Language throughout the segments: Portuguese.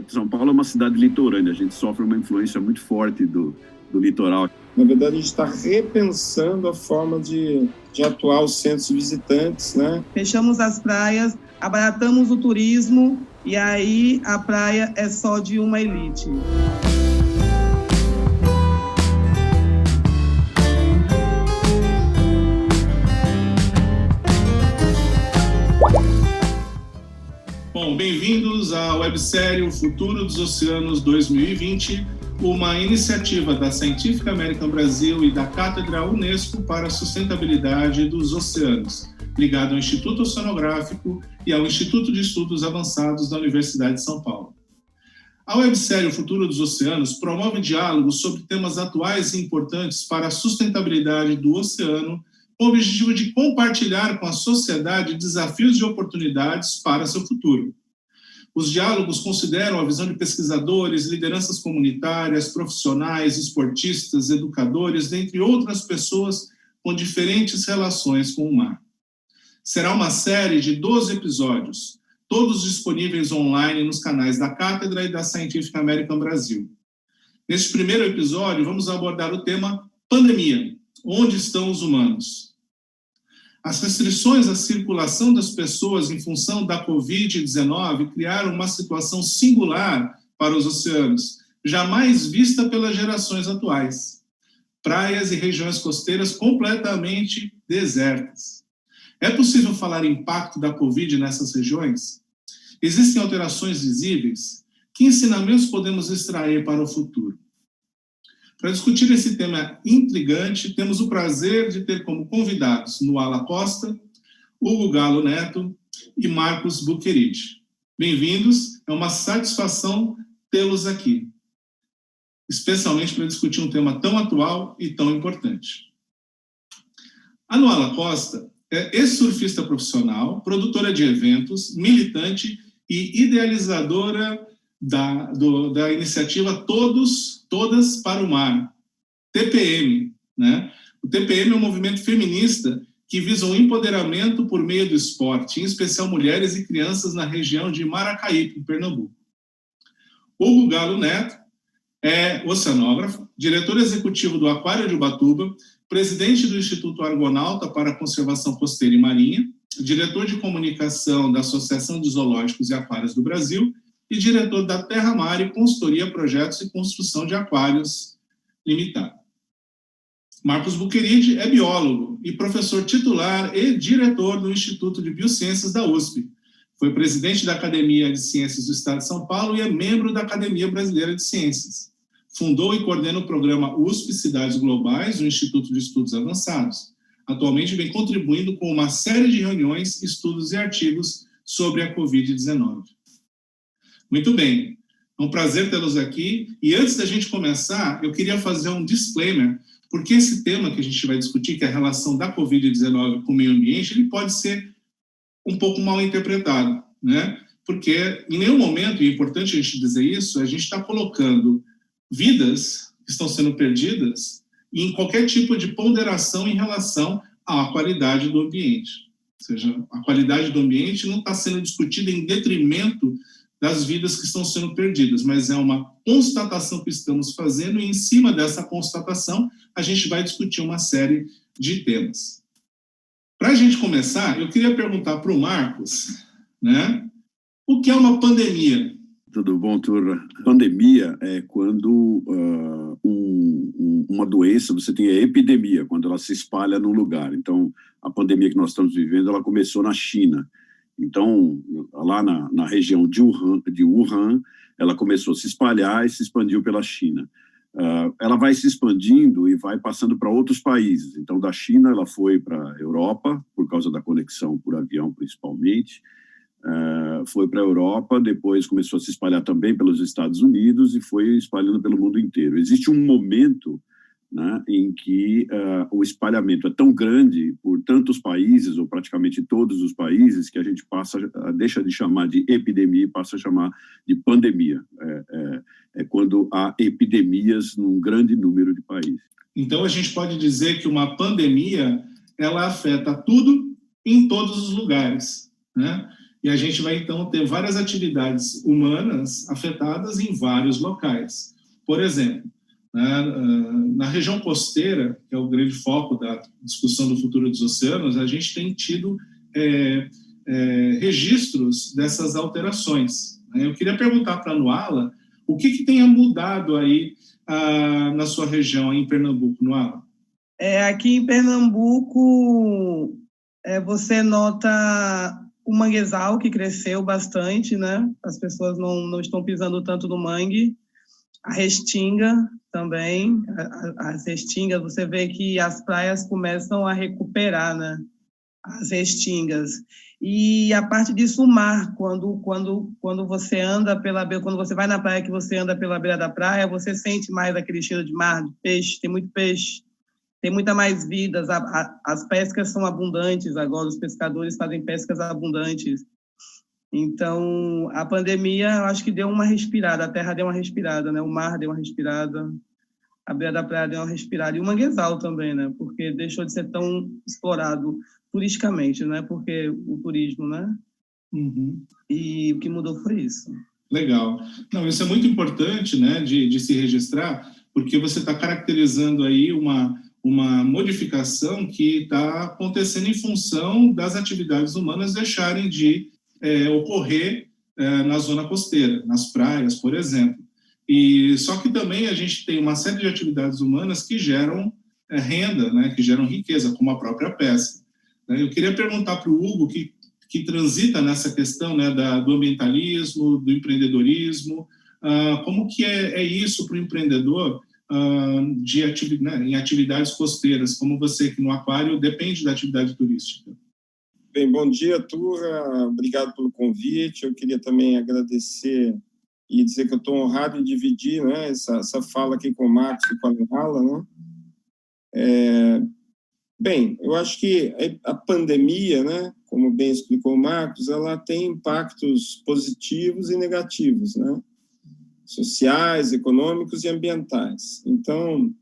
São Paulo é uma cidade litorânea, a gente sofre uma influência muito forte do litoral. Na verdade, a gente está repensando a forma de atuar os centros visitantes, né? Fechamos as praias, abaratamos o turismo e aí a praia é só de uma elite. Bom, bem-vindos à websérie O Futuro dos Oceanos 2020, uma iniciativa da Scientific American Brasil e da Cátedra Unesco para a Sustentabilidade dos Oceanos, ligado ao Instituto Oceanográfico e ao Instituto de Estudos Avançados da Universidade de São Paulo. A websérie O Futuro dos Oceanos promove diálogos sobre temas atuais e importantes para a sustentabilidade do oceano, com o objetivo de compartilhar com a sociedade desafios e oportunidades para seu futuro. Os diálogos consideram a visão de pesquisadores, lideranças comunitárias, profissionais, esportistas, educadores, dentre outras pessoas com diferentes relações com o mar. Será uma série de 12 episódios, todos disponíveis online nos canais da Cátedra e da Scientific American Brasil. Neste primeiro episódio, vamos abordar o tema pandemia. Onde estão os humanos? As restrições à circulação das pessoas em função da Covid-19 criaram uma situação singular para os oceanos, jamais vista pelas gerações atuais. Praias e regiões costeiras completamente desertas. É possível falar em impacto da Covid nessas regiões? Existem alterações visíveis? Que ensinamentos podemos extrair para o futuro? Para discutir esse tema intrigante, temos o prazer de ter como convidados Nuala Costa, Hugo Galo Neto e Marcos Bucheriti. Bem-vindos, é uma satisfação tê-los aqui, especialmente para discutir um tema tão atual e tão importante. A Nuala Costa é ex-surfista profissional, produtora de eventos, militante e idealizadora da iniciativa Todas para o Mar, TPM, né? O TPM é um movimento feminista que visa o empoderamento por meio do esporte, em especial mulheres e crianças na região de Maracaípe, em Pernambuco. Hugo Galo Neto é oceanógrafo, diretor executivo do Aquário de Ubatuba, presidente do Instituto Argonauta para a Conservação Costeira e Marinha, diretor de comunicação da Associação de Zoológicos e Aquários do Brasil e diretor da Terra Mar e Consultoria, Projetos e Construção de Aquários Limitada. Marcos Bucheriti é biólogo e professor titular e diretor do Instituto de Biociências da USP. Foi presidente da Academia de Ciências do Estado de São Paulo e é membro da Academia Brasileira de Ciências. Fundou e coordena o programa USP Cidades Globais, do Instituto de Estudos Avançados. Atualmente vem contribuindo com uma série de reuniões, estudos e artigos sobre a Covid-19. Muito bem, é um prazer tê-los aqui. E antes da gente começar, eu queria fazer um disclaimer, porque esse tema que a gente vai discutir, que é a relação da Covid-19 com o meio ambiente, ele pode ser um pouco mal interpretado, né? Porque em nenhum momento, e é importante a gente dizer isso, a gente está colocando vidas que estão sendo perdidas em qualquer tipo de ponderação em relação à qualidade do ambiente. Ou seja, a qualidade do ambiente não está sendo discutida em detrimento das vidas que estão sendo perdidas, mas é uma constatação que estamos fazendo e em cima dessa constatação a gente vai discutir uma série de temas. Para a gente começar, eu queria perguntar para o Marcos, né, o que é uma pandemia? Tudo bom, turma? Pandemia é quando uma doença, você tem a epidemia, quando ela se espalha num lugar. Então, a pandemia que nós estamos vivendo, ela começou na China. Então, lá na região de Wuhan, ela começou a se espalhar e se expandiu pela China. Ela vai se expandindo e vai passando para outros países. Então, da China, ela foi para a Europa, por causa da conexão por avião, principalmente. Foi para a Europa, depois começou a se espalhar também pelos Estados Unidos e foi espalhando pelo mundo inteiro. Existe um momento, né, em que o espalhamento é tão grande por tantos países, ou praticamente todos os países, que a gente deixa de chamar de epidemia e passa a chamar de pandemia. É quando há epidemias num grande número de países. Então, a gente pode dizer que uma pandemia, ela afeta tudo em todos os lugares, né? e a gente vai, então, ter várias atividades humanas afetadas em vários locais. Por exemplo, na região costeira, que é o grande foco da discussão do futuro dos oceanos, a gente tem tido registros dessas alterações. Eu queria perguntar para a Nuala o que tenha mudado aí na sua região, aí em Pernambuco, Nuala? Aqui em Pernambuco, você nota o manguezal, que cresceu bastante, né? As pessoas não estão pisando tanto no mangue. A restinga também, as restingas, você vê que as praias começam a recuperar, né? As restingas. E a parte disso, o mar, quando você anda pela beira, quando você vai na praia, que você anda pela beira da praia, você sente mais aquele cheiro de mar, de peixe, tem muito peixe, tem muita mais vidas, as pescas são abundantes agora, os pescadores fazem pescas abundantes. Então, a pandemia, eu acho que deu uma respirada, a terra deu uma respirada, né? O mar deu uma respirada, a beira da praia deu uma respirada, e o manguezal também, né? Porque deixou de ser tão explorado turisticamente, né? Porque o turismo, né? Uhum. E o que mudou foi isso. Legal. Não, isso é muito importante, né, de se registrar, porque você está caracterizando aí uma modificação que está acontecendo em função das atividades humanas deixarem de ocorrer na zona costeira, nas praias, por exemplo. E só que também a gente tem uma série de atividades humanas que geram renda, né, que geram riqueza, como a própria pesca. Eu queria perguntar para o Hugo, que transita nessa questão, né, do ambientalismo, do empreendedorismo, como que é isso para o empreendedor em atividades costeiras, como você que no aquário depende da atividade turística? Bem, bom dia, turma. Obrigado pelo convite. Eu queria também agradecer e dizer que eu estou honrado em dividir, né, essa fala aqui com o Marcos e com a Nuala, né? Bem, eu acho que a pandemia, né, como bem explicou o Marcos, ela tem impactos positivos e negativos, né? Sociais, econômicos e ambientais. Então,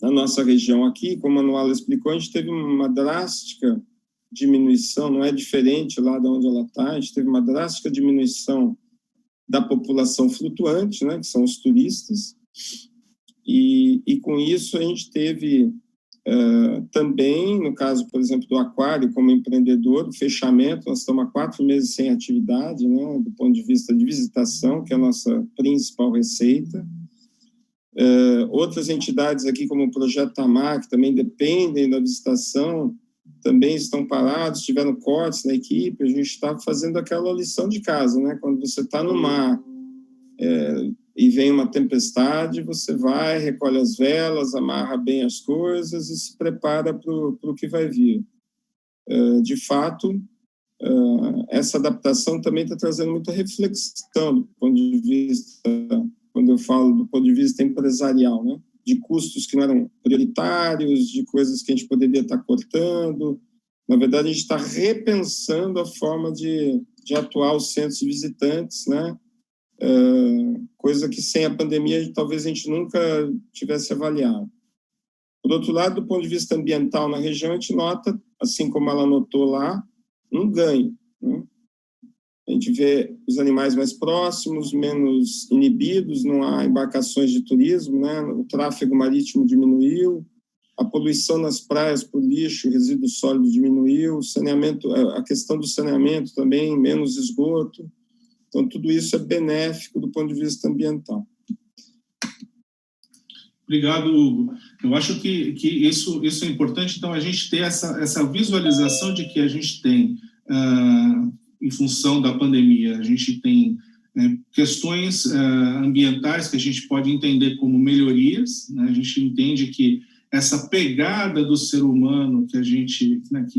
na nossa região aqui, como a Nuala explicou, a gente teve uma drástica diminuição, não é diferente lá de onde ela está, a gente teve uma drástica diminuição da população flutuante, né, que são os turistas, e com isso a gente teve também, no caso, por exemplo, do aquário, como empreendedor, o fechamento, nós estamos há 4 meses sem atividade, né, do ponto de vista de visitação, que é a nossa principal receita. Outras entidades aqui, como o Projeto Tamar, que também dependem da visitação, também estão parados, tiveram cortes na equipe. A gente está fazendo aquela lição de casa, né? Quando você está no mar e vem uma tempestade, você vai, recolhe as velas, amarra bem as coisas e se prepara para o que vai vir. De fato, essa adaptação também está trazendo muita reflexão do ponto de vista, quando eu falo do ponto de vista empresarial, né? De custos que não eram prioritários, de coisas que a gente poderia estar cortando. Na verdade, a gente está repensando a forma de atuar os centros de visitantes, né? Coisa que sem a pandemia talvez a gente nunca tivesse avaliado. Por outro lado, do ponto de vista ambiental na região, a gente nota, assim como ela notou lá, um ganho, né? A gente vê os animais mais próximos, menos inibidos, não há embarcações de turismo, né? O tráfego marítimo diminuiu, a poluição nas praias por lixo, resíduo sólido diminuiu, saneamento, a questão do saneamento também, menos esgoto. Então, tudo isso é benéfico do ponto de vista ambiental. Obrigado, Hugo. Eu acho que isso é importante, então, a gente ter essa visualização de que a gente tem, em função da pandemia, a gente tem questões ambientais que a gente pode entender como melhorias, né? A gente entende que essa pegada do ser humano que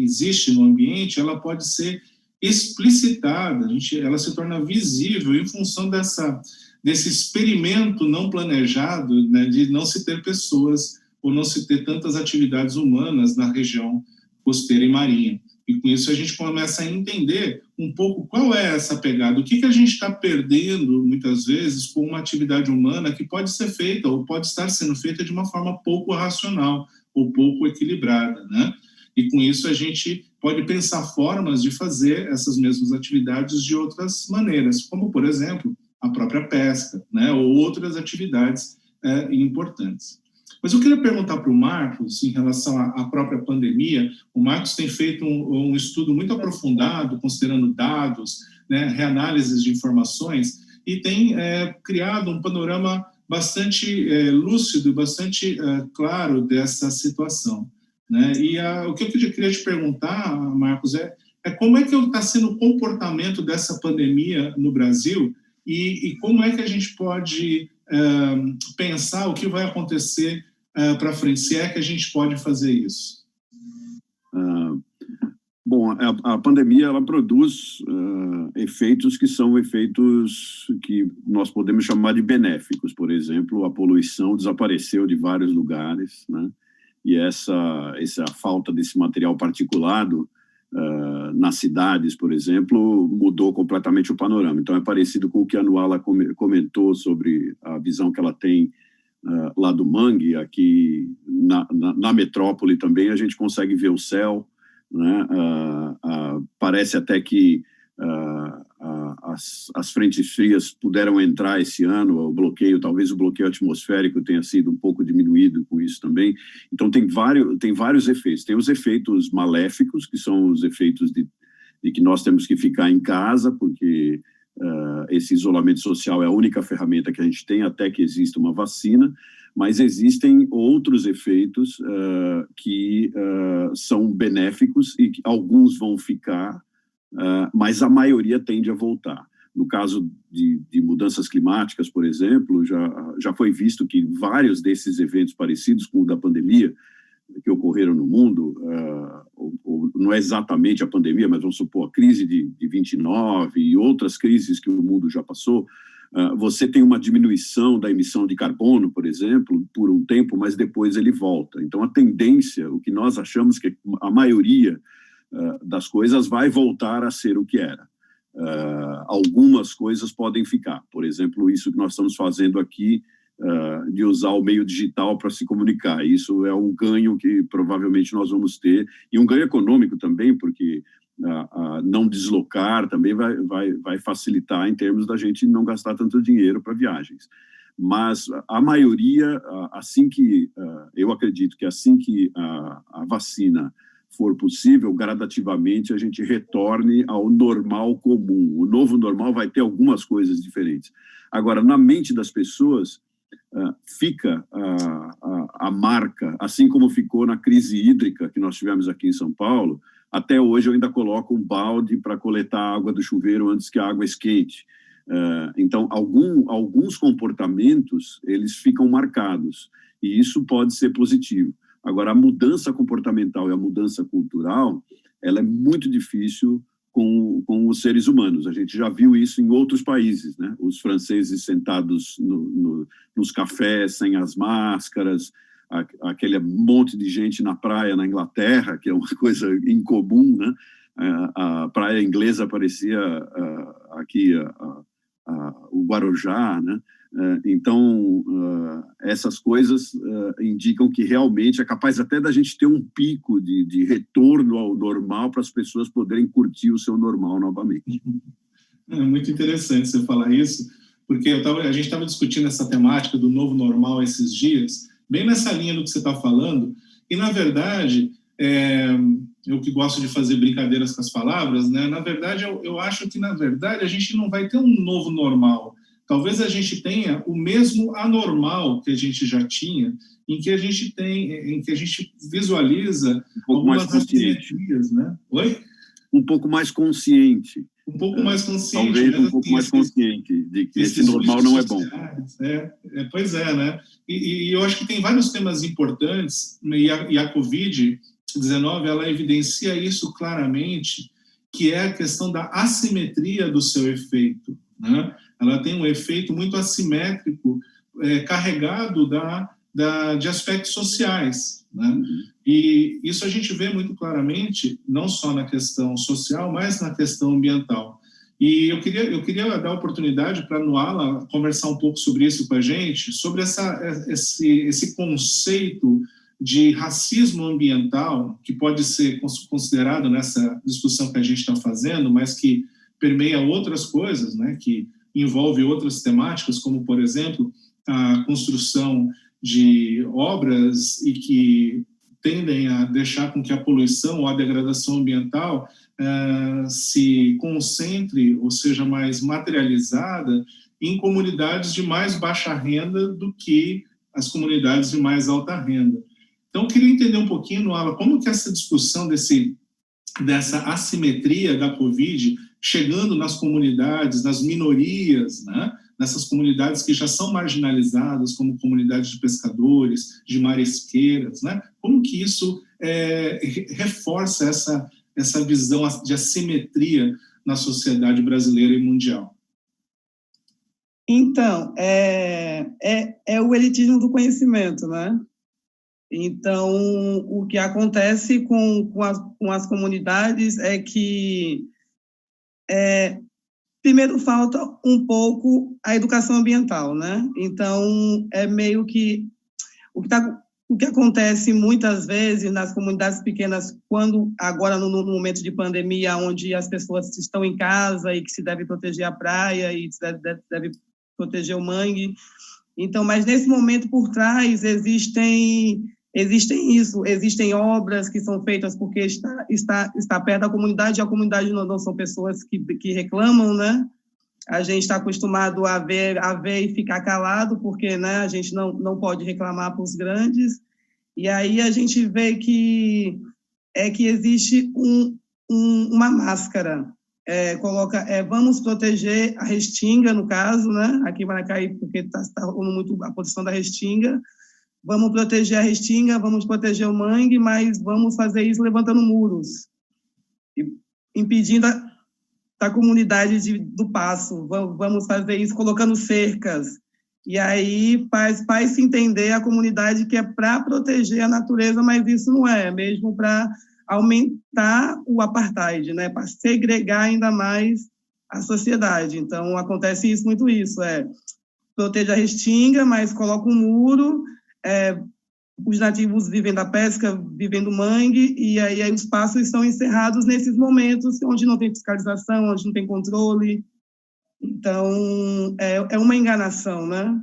existe no ambiente, ela pode ser explicitada, ela se torna visível em função desse experimento não planejado, né, de não se ter pessoas ou não se ter tantas atividades humanas na região costeira e marinha. E com isso a gente começa a entender um pouco qual é essa pegada, o que a gente está perdendo, muitas vezes, com uma atividade humana que pode ser feita ou pode estar sendo feita de uma forma pouco racional ou pouco equilibrada, né? E com isso a gente pode pensar formas de fazer essas mesmas atividades de outras maneiras, como, por exemplo, a própria pesca, né, ou outras atividades importantes. Mas eu queria perguntar para o Marcos, em relação à própria pandemia. O Marcos tem feito um estudo muito aprofundado, considerando dados, né, reanálises de informações, e tem criado um panorama bastante lúcido, bastante claro dessa situação, né? E o que eu queria te perguntar, Marcos, é como é que está sendo o comportamento dessa pandemia no Brasil e como é que a gente pode pensar o que vai acontecer para frente, se é que a gente pode fazer isso? Bom, a pandemia ela produz efeitos que são efeitos que nós podemos chamar de benéficos. Por exemplo, a poluição desapareceu de vários lugares, né? E essa falta desse material particulado nas cidades, por exemplo, mudou completamente o panorama. Então, é parecido com o que a Nuala comentou sobre a visão que ela tem lá do mangue. Aqui na metrópole também a gente consegue ver o céu, né? Parece até que as frentes frias puderam entrar esse ano, talvez o bloqueio atmosférico tenha sido um pouco diminuído com isso também. Então tem vários efeitos. Tem os efeitos maléficos, que são os efeitos de que nós temos que ficar em casa, porque esse isolamento social é a única ferramenta que a gente tem até que exista uma vacina. Mas existem outros efeitos que são benéficos e que alguns vão ficar, mas a maioria tende a voltar. No caso de mudanças climáticas, por exemplo, já foi visto que vários desses eventos parecidos com o da pandemia, que ocorreram no mundo, não é exatamente a pandemia, mas vamos supor a crise de 29 e outras crises que o mundo já passou, você tem uma diminuição da emissão de carbono, por exemplo, por um tempo, mas depois ele volta. Então, a tendência, o que nós achamos que a maioria das coisas vai voltar a ser o que era. Algumas coisas podem ficar. Por exemplo, isso que nós estamos fazendo aqui, de usar o meio digital para se comunicar. Isso é um ganho que provavelmente nós vamos ter, e um ganho econômico também, porque não deslocar também vai facilitar em termos da gente não gastar tanto dinheiro para viagens. Mas a maioria, eu acredito que assim que a vacina for possível, gradativamente a gente retorne ao normal comum. O novo normal vai ter algumas coisas diferentes. Agora, na mente das pessoas, fica a marca, assim como ficou na crise hídrica que nós tivemos aqui em São Paulo. Até hoje eu ainda coloco um balde para coletar a água do chuveiro antes que a água esquente. Então, alguns comportamentos, eles ficam marcados, e isso pode ser positivo. Agora, a mudança comportamental e a mudança cultural, ela é muito difícil com os seres humanos. A gente já viu isso em outros países, né? Os franceses sentados nos cafés, sem as máscaras, aquele monte de gente na praia na Inglaterra, que é uma coisa incomum, né? A praia inglesa parecia aqui o Guarujá, né? Então, essas coisas indicam que realmente é capaz até da gente ter um pico de retorno ao normal para as pessoas poderem curtir o seu normal novamente. É muito interessante você falar isso, porque a gente estava discutindo essa temática do novo normal esses dias, bem nessa linha do que você está falando, e, na verdade, eu que gosto de fazer brincadeiras com as palavras, né? Na verdade, eu acho que, na verdade, a gente não vai ter um novo normal. Talvez a gente tenha o mesmo anormal que a gente já tinha, em que a gente visualiza algumas assimetrias, né? Oi? Um pouco mais consciente. Um pouco mais consciente. Talvez um pouco mais consciente de que esse normal não é bom. Pois é, né? E eu acho que tem vários temas importantes, e a Covid-19, ela evidencia isso claramente, que é a questão da assimetria do seu efeito, né? Ela tem um efeito muito assimétrico, carregado de aspectos sociais, né? E isso a gente vê muito claramente, não só na questão social, mas na questão ambiental. E eu queria dar a oportunidade para a Nuala conversar um pouco sobre isso com a gente, sobre esse conceito de racismo ambiental, que pode ser considerado nessa discussão que a gente está fazendo, mas que permeia outras coisas, né, que envolve outras temáticas, como, por exemplo, a construção de obras e que tendem a deixar com que a poluição ou a degradação ambiental se concentre ou seja mais materializada em comunidades de mais baixa renda do que as comunidades de mais alta renda. Então, eu queria entender um pouquinho, Noala, como que essa discussão dessa assimetria da Covid chegando nas comunidades, nas minorias, né? Nessas comunidades que já são marginalizadas, como comunidades de pescadores, de marisqueiras, né? Como que isso reforça essa visão de assimetria na sociedade brasileira e mundial? Então, é o elitismo do conhecimento, né? Então, o que acontece com as comunidades é que, primeiro, falta um pouco a educação ambiental, né? Então, é meio que o que acontece muitas vezes nas comunidades pequenas, quando agora no momento de pandemia, onde as pessoas estão em casa e que se deve proteger a praia e se deve proteger o mangue. Então, mas nesse momento por trás existem obras que são feitas porque está perto da comunidade, e a comunidade não são pessoas que reclamam, né? A gente está acostumado a ver e ficar calado, porque, né, a gente não pode reclamar para os grandes, e aí a gente vê que existe uma máscara, vamos proteger a restinga, no caso, né? Aqui em Maracaí, porque está rolando muito a posição da restinga. Vamos proteger a restinga, vamos proteger o mangue, mas vamos fazer isso levantando muros, impedindo a comunidade do passo. Vamos fazer isso colocando cercas. E aí faz se entender a comunidade que é para proteger a natureza, mas isso não é mesmo para aumentar o apartheid, né? Para segregar ainda mais a sociedade. Então, acontece muito isso, protege a restinga, mas coloca um muro, os nativos vivem da pesca, vivem do mangue, e aí os passos são encerrados nesses momentos onde não tem fiscalização, onde não tem controle. Então, é uma enganação, né?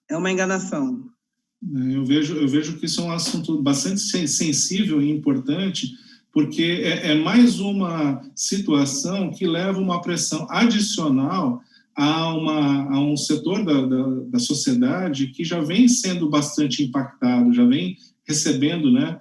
É uma enganação. Eu vejo que isso é um assunto bastante sensível e importante, porque é mais uma situação que leva uma pressão adicional a um setor da sociedade que já vem sendo bastante impactado, já vem recebendo, né,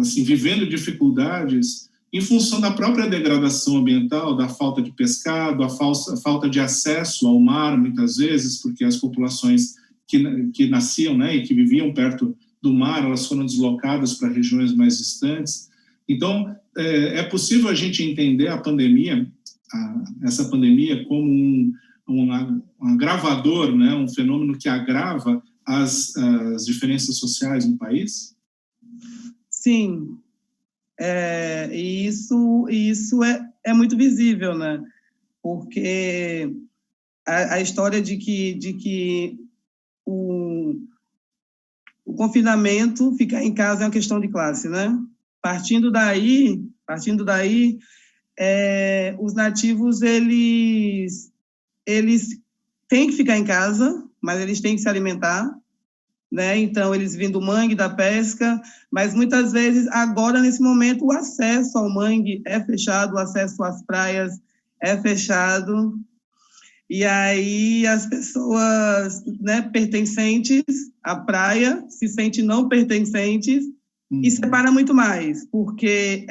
assim, vivendo dificuldades em função da própria degradação ambiental, da falta de pescado, a falta de acesso ao mar, muitas vezes, porque as populações que nasciam, né, e que viviam perto do mar, elas foram deslocadas para regiões mais distantes. Então, é possível a gente entender a pandemia, essa pandemia, como um agravador, né, um fenômeno que agrava as diferenças sociais no país? Sim, e isso é muito visível, né? Porque a história de que o confinamento, ficar em casa é uma questão de classe, né? Partindo daí, os nativos, eles têm que ficar em casa, mas eles têm que se alimentar, né? Então, eles vêm do mangue, da pesca, mas muitas vezes, agora, nesse momento, o acesso ao mangue é fechado, o acesso às praias é fechado, e aí as pessoas, né, pertencentes à praia se sentem não pertencentes e separa muito mais, porque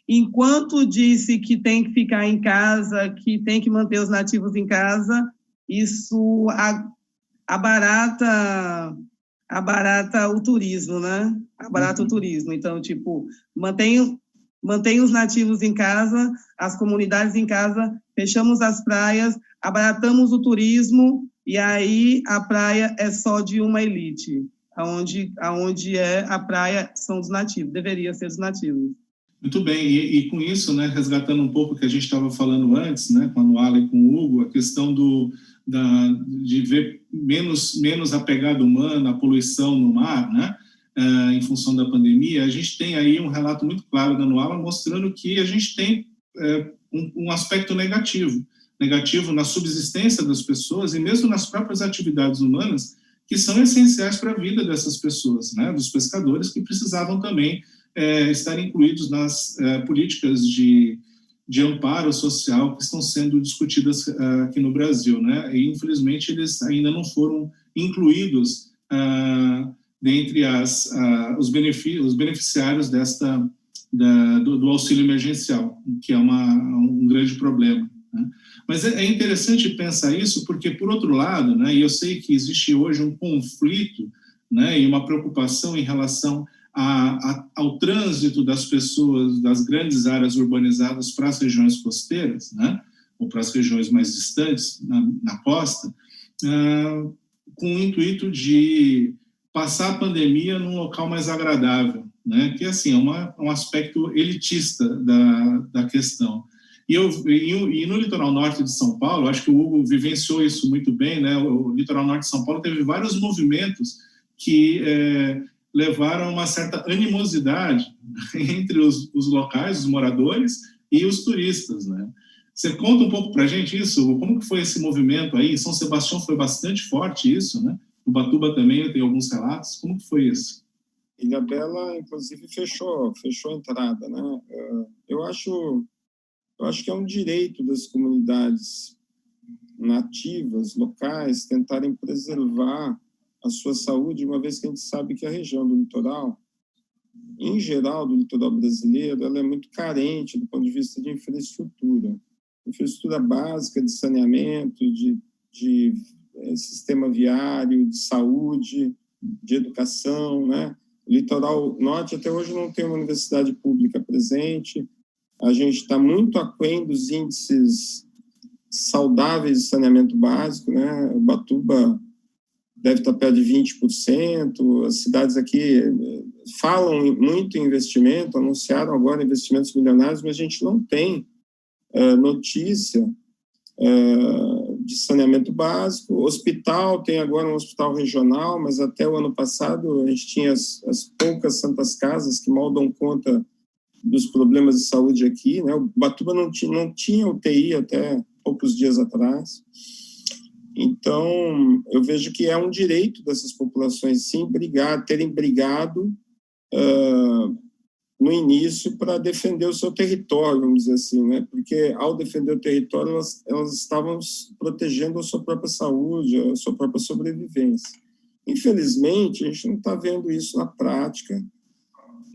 enquanto disse que tem que ficar em casa, que tem que manter os nativos em casa, isso abarata o turismo, né? Abarata o turismo. Então, tipo, mantém os nativos em casa, as comunidades em casa, fechamos as praias, abaratamos o turismo, e aí a praia é só de uma elite. Aonde a praia são dos nativos, deveria ser dos nativos. Muito bem, e com isso, né, resgatando um pouco o que a gente estava falando antes, né, com a Nuala e com o Hugo, a questão de ver menos a pegada humana, a poluição no mar, né, em função da pandemia, a gente tem aí um relato muito claro da Nuala mostrando que a gente tem um aspecto negativo na subsistência das pessoas e mesmo nas próprias atividades humanas que são essenciais para a vida dessas pessoas, né, dos pescadores que precisavam também estar incluídos nas políticas de amparo social que estão sendo discutidas aqui no Brasil, né? E infelizmente eles ainda não foram incluídos dentre os beneficiários do auxílio emergencial, que é um grande problema, né? Mas é interessante pensar isso porque, por outro lado, né, e eu sei que existe hoje um conflito, né, e uma preocupação em relação ao trânsito das pessoas das grandes áreas urbanizadas para as regiões costeiras, né, ou para as regiões mais distantes, na costa, com o intuito de passar a pandemia num local mais agradável, né, que assim, é um aspecto elitista da questão. E no litoral norte de São Paulo, acho que o Hugo vivenciou isso muito bem, né, o litoral norte de São Paulo teve vários movimentos que levaram a uma certa animosidade entre os locais, os moradores e os turistas, né? Você conta um pouco para a gente isso? Como que foi esse movimento aí? Em São Sebastião foi bastante forte isso, né? Ubatuba também, eu tenho alguns relatos. Como que foi isso? Ilhabela, inclusive, fechou a entrada, né? Eu acho que é um direito das comunidades nativas, locais, tentarem preservar a sua saúde, uma vez que a gente sabe que a região do litoral, em geral, do litoral brasileiro, ela é muito carente do ponto de vista de infraestrutura básica de saneamento, de sistema viário, de saúde, de educação, né? O litoral norte até hoje não tem uma universidade pública presente, a gente está muito aquém dos índices saudáveis de saneamento básico, né? Ubatuba deve estar perto de 20%, as cidades aqui falam muito em investimento, anunciaram agora investimentos milionários, mas a gente não tem notícia de saneamento básico. Hospital, tem agora um hospital regional, mas até o ano passado a gente tinha as poucas santas casas que mal dão conta dos problemas de saúde aqui, né? O Ubatuba não tinha UTI até poucos dias atrás. Então, eu vejo que é um direito dessas populações, sim, terem brigado no início para defender o seu território, vamos dizer assim, né? Porque, ao defender o território, elas estavam protegendo a sua própria saúde, a sua própria sobrevivência. Infelizmente, a gente não está vendo isso na prática.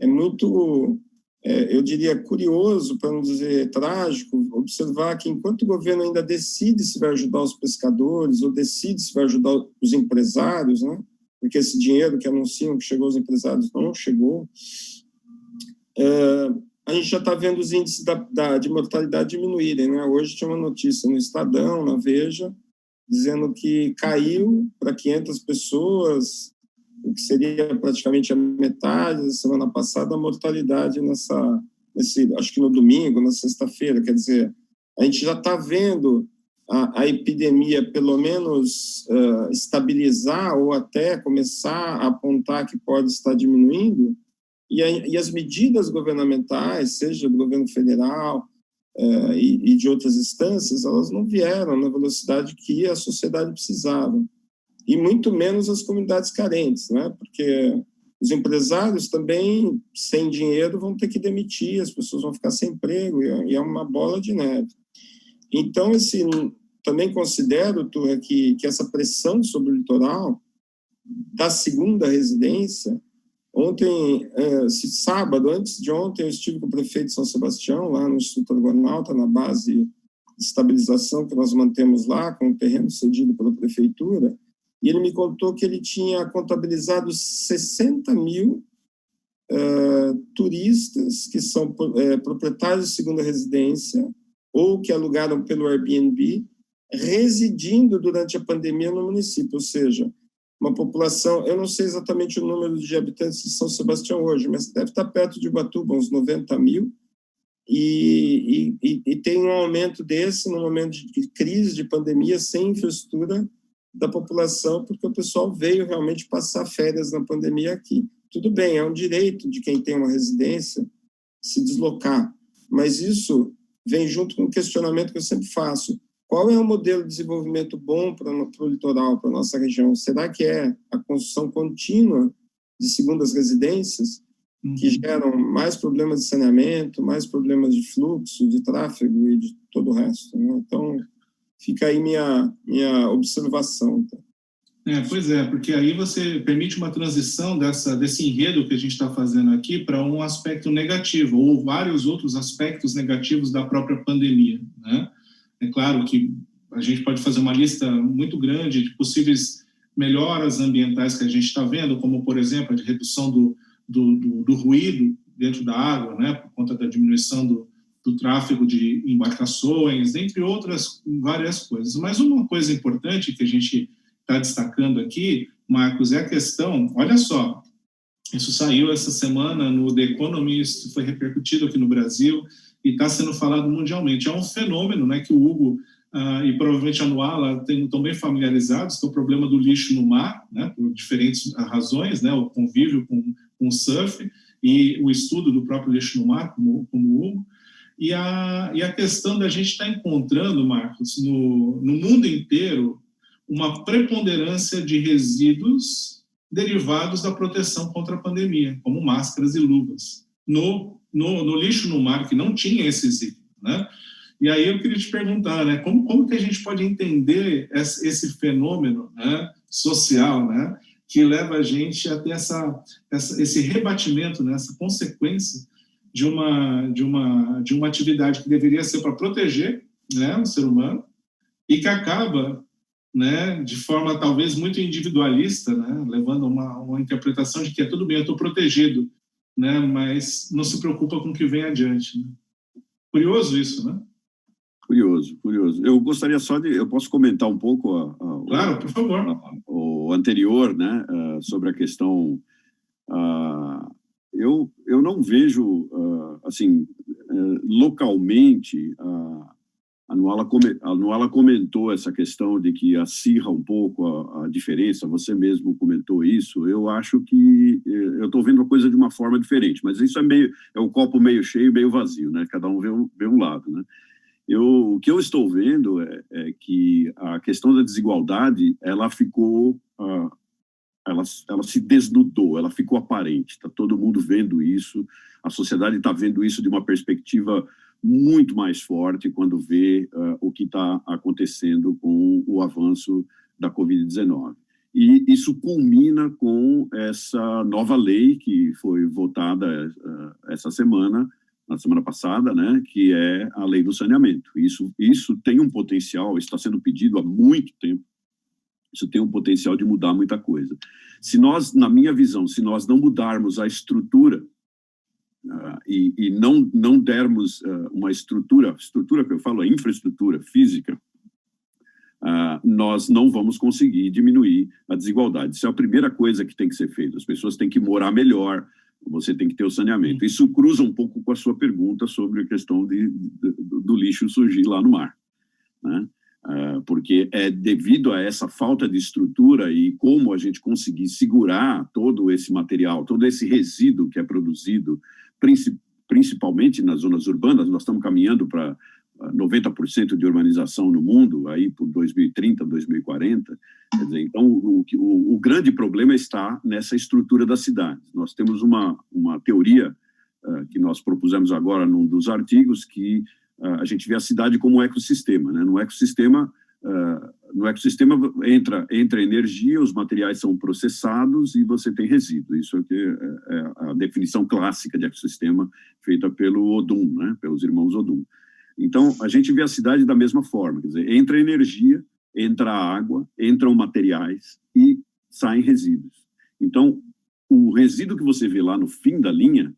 É muito... eu diria curioso, para não dizer trágico, observar que enquanto o governo ainda decide se vai ajudar os pescadores ou decide se vai ajudar os empresários, né? Porque esse dinheiro que anunciam que chegou aos empresários não chegou, a gente já está vendo os índices de mortalidade diminuírem, né? Hoje tinha uma notícia no Estadão, na Veja, dizendo que caiu para 500 pessoas, o que seria praticamente a metade da semana passada, a mortalidade acho que no domingo, na sexta-feira. Quer dizer, a gente já está vendo a epidemia pelo menos estabilizar ou até começar a apontar que pode estar diminuindo, e as medidas governamentais, seja do governo federal e de outras instâncias, elas não vieram na velocidade que a sociedade precisava. E muito menos as comunidades carentes, né? Porque os empresários também, sem dinheiro, vão ter que demitir, as pessoas vão ficar sem emprego, e é uma bola de neve. Então, também considero, Turra, que essa pressão sobre o litoral, da segunda residência, sábado, antes de ontem, eu estive com o prefeito de São Sebastião, lá no Instituto Argonauta, na base de estabilização que nós mantemos lá, com o terreno cedido pela prefeitura, e ele me contou que ele tinha contabilizado 60 mil turistas que são proprietários de segunda residência ou que alugaram pelo Airbnb, residindo durante a pandemia no município, ou seja, uma população, eu não sei exatamente o número de habitantes de São Sebastião hoje, mas deve estar perto de Ubatuba, uns 90 mil, e tem um aumento desse no momento de crise, de pandemia, sem infraestrutura da população, porque o pessoal veio realmente passar férias na pandemia aqui. Tudo bem, é um direito de quem tem uma residência se deslocar, mas isso vem junto com um questionamento que eu sempre faço. Qual é o modelo de desenvolvimento bom para o litoral, para a nossa região? Será que é a construção contínua de segundas residências, que geram mais problemas de saneamento, mais problemas de fluxo, de tráfego e de todo o resto, né? Então, fica aí minha observação. Tá? Pois é, porque aí você permite uma transição desse enredo que a gente está fazendo aqui para um aspecto negativo, ou vários outros aspectos negativos da própria pandemia, né? É claro que a gente pode fazer uma lista muito grande de possíveis melhoras ambientais que a gente está vendo, como, por exemplo, a redução do ruído dentro da água, né, por conta da diminuição do tráfego de embarcações, entre outras várias coisas. Mas uma coisa importante que a gente está destacando aqui, Marcos, é a questão, olha só, isso saiu essa semana no The Economist, foi repercutido aqui no Brasil e está sendo falado mundialmente. É um fenômeno, né, que o Hugo e provavelmente a Nuala estão bem familiarizados, que é o problema do lixo no mar, né, por diferentes razões, né, o convívio com o surf e o estudo do próprio lixo no mar, como o Hugo. E a questão da gente estar encontrando, Marcos, no mundo inteiro, uma preponderância de resíduos derivados da proteção contra a pandemia, como máscaras e luvas. No lixo no mar, que não tinha esses itens, né? E aí eu queria te perguntar, né, como que a gente pode entender esse fenômeno, né, social, né, que leva a gente a ter esse rebatimento, né, essa consequência de uma atividade que deveria ser para proteger, né, o ser humano, e que acaba, né, de forma talvez muito individualista, né, levando uma interpretação de que é tudo bem, eu estou protegido, né, mas não se preocupa com o que vem adiante. Né? Curioso isso, né? Curioso. Eu gostaria eu posso comentar um pouco claro, por favor. O anterior, né, sobre a questão. Eu não vejo, assim, localmente, a Nuala comentou essa questão de que acirra um pouco a diferença, você mesmo comentou isso. Eu acho que eu estou vendo a coisa de uma forma diferente, mas isso é o copo meio cheio, meio vazio, né? Cada um vê um lado, né? O que eu estou vendo é que a questão da desigualdade, ela ficou, ela se desnudou, ela ficou aparente. Está todo mundo vendo isso, a sociedade está vendo isso de uma perspectiva muito mais forte quando vê o que está acontecendo com o avanço da Covid-19. E isso culmina com essa nova lei que foi votada na semana passada, né, que é a lei do saneamento. Isso tem um potencial, está sendo pedido há muito tempo, isso tem um potencial de mudar muita coisa. Na minha visão, se nós não mudarmos a estrutura e não dermos uma estrutura que eu falo, a infraestrutura física, nós não vamos conseguir diminuir a desigualdade. Isso é a primeira coisa que tem que ser feita. As pessoas têm que morar melhor, você tem que ter o saneamento. Isso cruza um pouco com a sua pergunta sobre a questão do lixo surgir lá no mar, né? Porque é devido a essa falta de estrutura e como a gente conseguir segurar todo esse material, todo esse resíduo que é produzido, principalmente nas zonas urbanas. Nós estamos caminhando para 90% de urbanização no mundo, aí por 2030, 2040. Quer dizer, então, o grande problema está nessa estrutura da cidade. Nós temos uma teoria que nós propusemos agora num dos artigos, que a gente vê a cidade como um ecossistema, né? No ecossistema entra energia, os materiais são processados e você tem resíduo. Isso é a definição clássica de ecossistema feita pelo Odum, né? Pelos irmãos Odum. Então, a gente vê a cidade da mesma forma, quer dizer, entra energia, entra água, entram materiais e saem resíduos. Então, o resíduo que você vê lá no fim da linha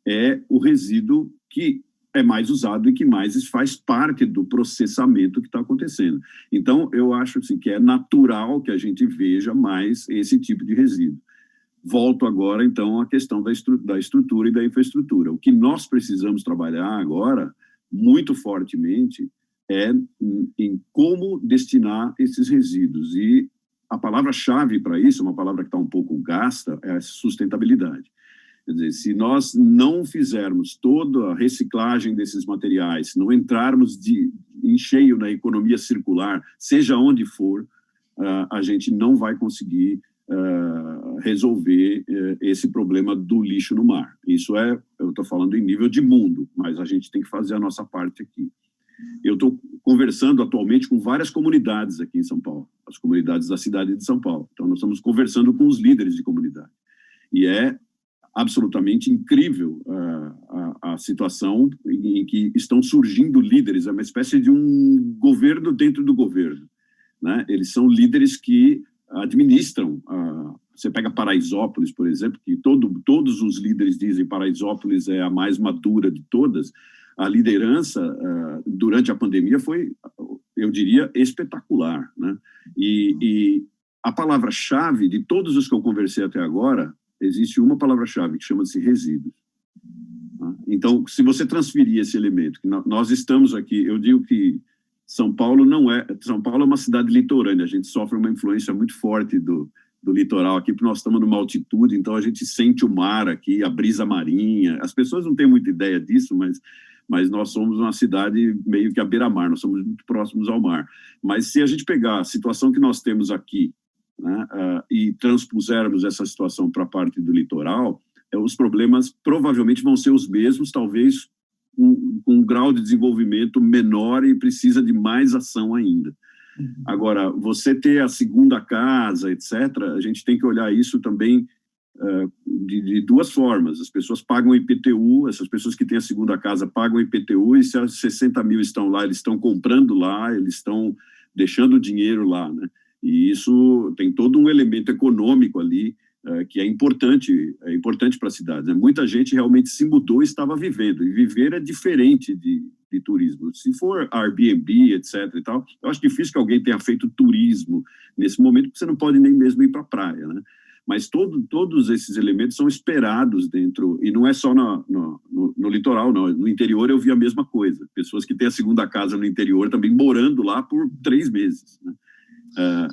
é o resíduo que é mais usado e que mais faz parte do processamento que está acontecendo. Então, eu acho assim, que é natural que a gente veja mais esse tipo de resíduo. volto agora, então, à questão da estrutura e da infraestrutura. O que nós precisamos trabalhar agora, muito fortemente, é em como destinar esses resíduos. E a palavra-chave para isso, uma palavra que está um pouco gasta, é a sustentabilidade. Quer dizer, se nós não fizermos toda a reciclagem desses materiais, se não entrarmos em cheio na economia circular, seja onde for, a gente não vai conseguir resolver esse problema do lixo no mar. Isso eu estou falando em nível de mundo, mas a gente tem que fazer a nossa parte aqui. Eu estou conversando atualmente com várias comunidades aqui em São Paulo, as comunidades da cidade de São Paulo. Então, nós estamos conversando com os líderes de comunidade. E é absolutamente incrível a situação em que estão surgindo líderes, é uma espécie de um governo dentro do governo, né? Eles são líderes que administram. Você pega Paraisópolis, por exemplo, que todos os líderes dizem que Paraisópolis é a mais madura de todas. A liderança durante a pandemia foi, eu diria, espetacular, né? E a palavra-chave de todos os que eu conversei até agora, existe uma palavra-chave que chama-se resíduos. Então, se você transferir esse elemento, que nós estamos aqui, eu digo que São Paulo é uma cidade litorânea, a gente sofre uma influência muito forte do litoral aqui, porque nós estamos numa altitude, então a gente sente o mar aqui, a brisa marinha. As pessoas não têm muita ideia disso, mas nós somos uma cidade meio que à beira-mar, nós somos muito próximos ao mar. Mas se a gente pegar a situação que nós temos aqui, né, e transpusermos essa situação para a parte do litoral, os problemas provavelmente vão ser os mesmos, talvez com um grau de desenvolvimento menor e precisa de mais ação ainda. Agora, você ter a segunda casa, etc., a gente tem que olhar isso também de duas formas. As pessoas pagam IPTU, essas pessoas que têm a segunda casa pagam IPTU, e se as 60 mil estão lá, eles estão comprando lá, eles estão deixando o dinheiro lá, né? E isso tem todo um elemento econômico ali que é importante para a cidade, né? Muita gente realmente se mudou e estava vivendo, e viver é diferente de turismo. Se for Airbnb, etc. e tal, eu acho difícil que alguém tenha feito turismo nesse momento, porque você não pode nem mesmo ir para a praia, né? Mas todos esses elementos são esperados dentro, e não é só no litoral, não. No interior eu vi a mesma coisa, pessoas que têm a segunda casa no interior também morando lá por 3 meses, né?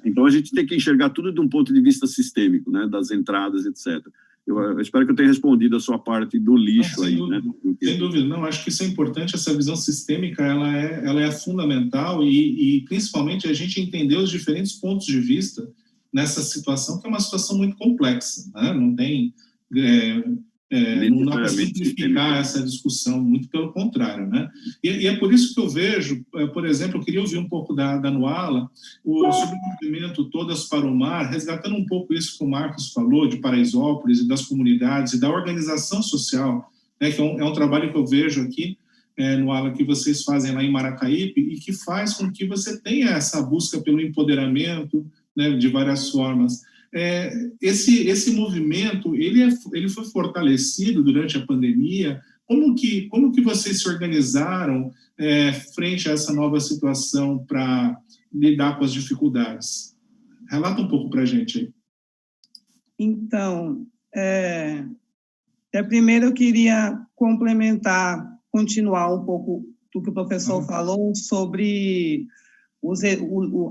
Então a gente tem que enxergar tudo de um ponto de vista sistêmico, né, das entradas, etc. Eu espero que eu tenha respondido a sua parte do lixo aí, né? Sem dúvida, não, acho que isso é importante, essa visão sistêmica, ela é fundamental e principalmente a gente entender os diferentes pontos de vista nessa situação, que é uma situação muito complexa, né? Não tem... não dá para simplificar essa discussão, muito pelo contrário, né? E é por isso que eu vejo, por exemplo, eu queria ouvir um pouco da Nuala sobre o movimento Todas para o Mar, resgatando um pouco isso que o Marcos falou, de Paraisópolis e das comunidades e da organização social, né, que é um trabalho que eu vejo aqui, Nuala, que vocês fazem lá em Maracaípe e que faz com que você tenha essa busca pelo empoderamento, né, de várias formas. Esse movimento, ele foi fortalecido durante a pandemia. Como que vocês se organizaram frente a essa nova situação para lidar com as dificuldades? Relata um pouco para a gente aí. Então, primeiro eu queria continuar um pouco do que o professor falou sobre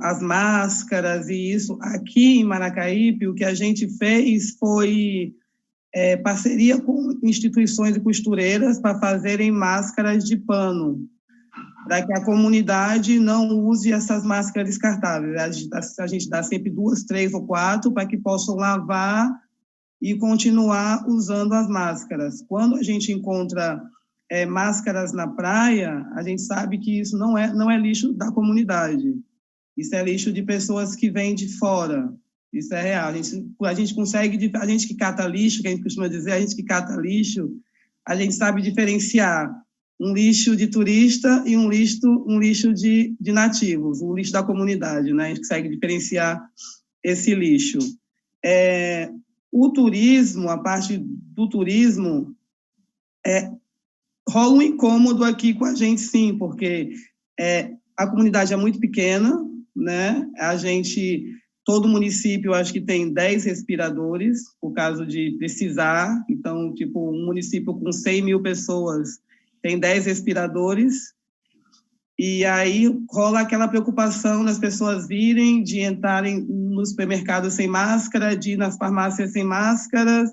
as máscaras e isso. Aqui em Maracaípe, o que a gente fez foi parceria com instituições e costureiras para fazerem máscaras de pano, para que a comunidade não use essas máscaras descartáveis. A gente dá sempre 2, 3 ou 4 para que possam lavar e continuar usando as máscaras. Quando a gente encontra máscaras na praia, a gente sabe que isso não é lixo da comunidade. Isso é lixo de pessoas que vêm de fora. Isso é real. A gente consegue, a gente que cata lixo, que a gente costuma dizer, a gente que cata lixo, a gente sabe diferenciar um lixo de turista e um lixo de nativos, um lixo da comunidade, né? A gente consegue diferenciar esse lixo. O turismo, a parte do turismo, rola um incômodo aqui com a gente, sim, porque a comunidade é muito pequena, né? A gente todo município, acho que tem 10 respiradores, por caso de precisar. Então, tipo, um município com 100 mil pessoas tem 10 respiradores. E aí rola aquela preocupação das pessoas virem, de entrarem no supermercado sem máscara, de ir nas farmácias sem máscaras,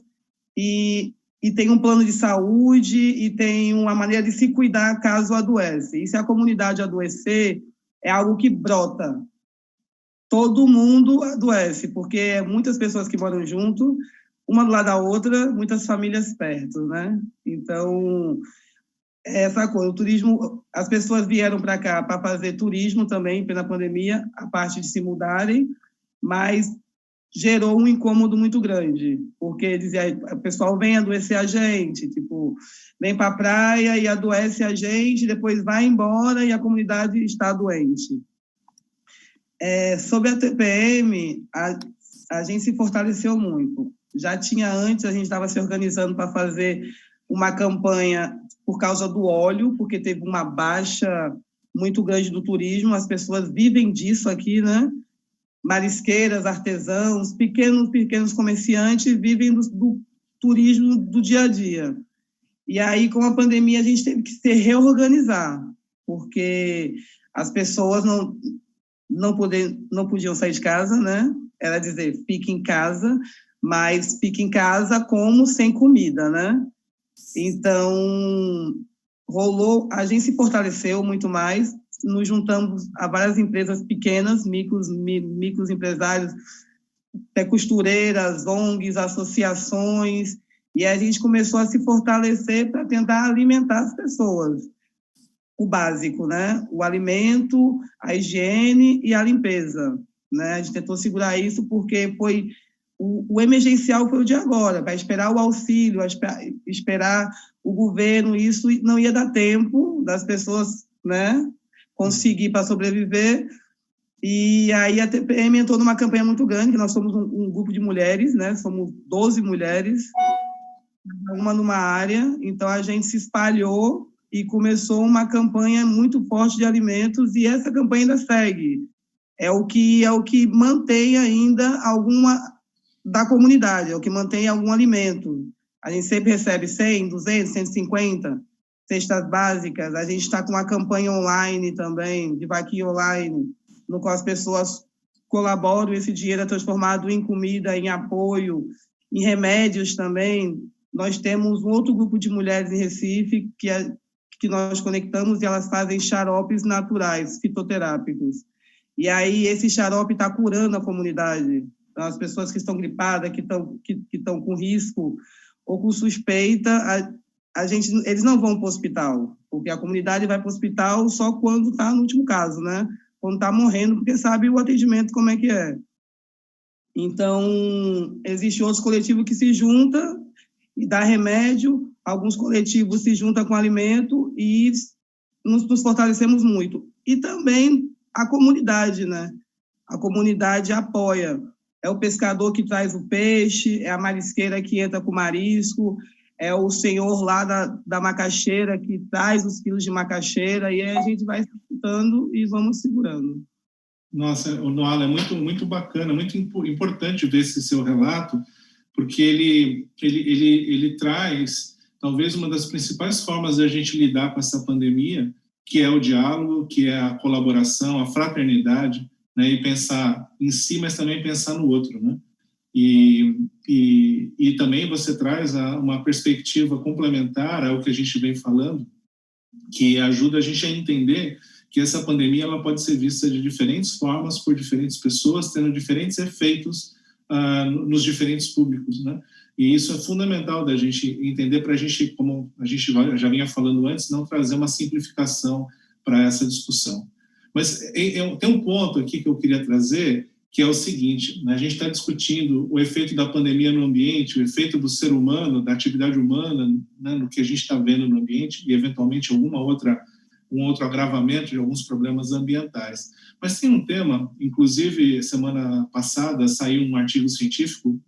e tem um plano de saúde, e tem uma maneira de se cuidar caso adoece. E se a comunidade adoecer, é algo que brota. Todo mundo adoece, porque muitas pessoas que moram junto, uma do lado da outra, muitas famílias perto, né? Então, essa coisa, o turismo, as pessoas vieram para cá para fazer turismo também, pela pandemia, a parte de se mudarem, mas gerou um incômodo muito grande, porque dizia, o pessoal vem adoecer a gente, tipo, vem para a praia e adoece a gente, depois vai embora e a comunidade está doente. Sobre a TPM, a gente se fortaleceu muito. Já tinha antes, a gente estava se organizando para fazer uma campanha por causa do óleo, porque teve uma baixa muito grande do turismo, as pessoas vivem disso aqui, né? Marisqueiras, artesãos, pequenos comerciantes vivem do turismo do dia a dia. E aí, com a pandemia, a gente teve que se reorganizar, porque as pessoas não podiam sair de casa, né? Era dizer, fique em casa, mas fique em casa como sem comida, né? Então, a gente se fortaleceu muito mais, nos juntamos a várias empresas pequenas, micros empresários, costureiras, ONGs, associações, e a gente começou a se fortalecer para tentar alimentar as pessoas. O básico, né? O alimento, a higiene e a limpeza, né? A gente tentou segurar isso porque foi o emergencial foi o de agora, vai esperar o auxílio, esperar o governo, isso não ia dar tempo das pessoas, né, conseguir para sobreviver. E aí a TPM entrou numa campanha muito grande, que nós somos um grupo de mulheres, né, somos 12 mulheres, uma numa área, então a gente se espalhou e começou uma campanha muito forte de alimentos, e essa campanha ainda segue. É o que mantém ainda alguma da comunidade, é o que mantém algum alimento. A gente sempre recebe 100, 200, 150 cestas básicas. A gente está com uma campanha online também, de vaquinha online, no qual as pessoas colaboram, esse dinheiro é transformado em comida, em apoio, em remédios também. Nós temos um outro grupo de mulheres em Recife que nós conectamos, e elas fazem xaropes naturais, fitoterápicos. E aí esse xarope está curando a comunidade. Então, as pessoas que estão gripadas, que estão com risco ou com suspeita, eles não vão para o hospital, porque a comunidade vai para o hospital só quando está no último caso, né? Quando está morrendo, porque sabe o atendimento como é que é. Então, existe outros coletivos que se juntam e dá remédio, alguns coletivos se juntam com alimento e nos fortalecemos muito. E também a comunidade, né? A comunidade apoia. É o pescador que traz o peixe, é a marisqueira que entra com o marisco, é o senhor lá da macaxeira que traz os quilos de macaxeira, e aí a gente vai escutando e vamos segurando. Nossa, Noala, é muito, muito bacana, muito importante ver esse seu relato, porque ele traz talvez uma das principais formas da gente lidar com essa pandemia, que é o diálogo, que é a colaboração, a fraternidade, né, e pensar em si, mas também pensar no outro, né? E também você traz uma perspectiva complementar ao que a gente vem falando, que ajuda a gente a entender que essa pandemia ela pode ser vista de diferentes formas por diferentes pessoas, tendo diferentes efeitos nos diferentes públicos, né? E isso é fundamental da gente entender para a gente, como a gente já vinha falando antes, não trazer uma simplificação para essa discussão. Mas tem um ponto aqui que eu queria trazer, que é o seguinte, né? A gente está discutindo o efeito da pandemia no ambiente, o efeito do ser humano, da atividade humana, né, no que a gente está vendo no ambiente, e eventualmente um outro agravamento de alguns problemas ambientais. Mas tem um tema, inclusive semana passada saiu um artigo científico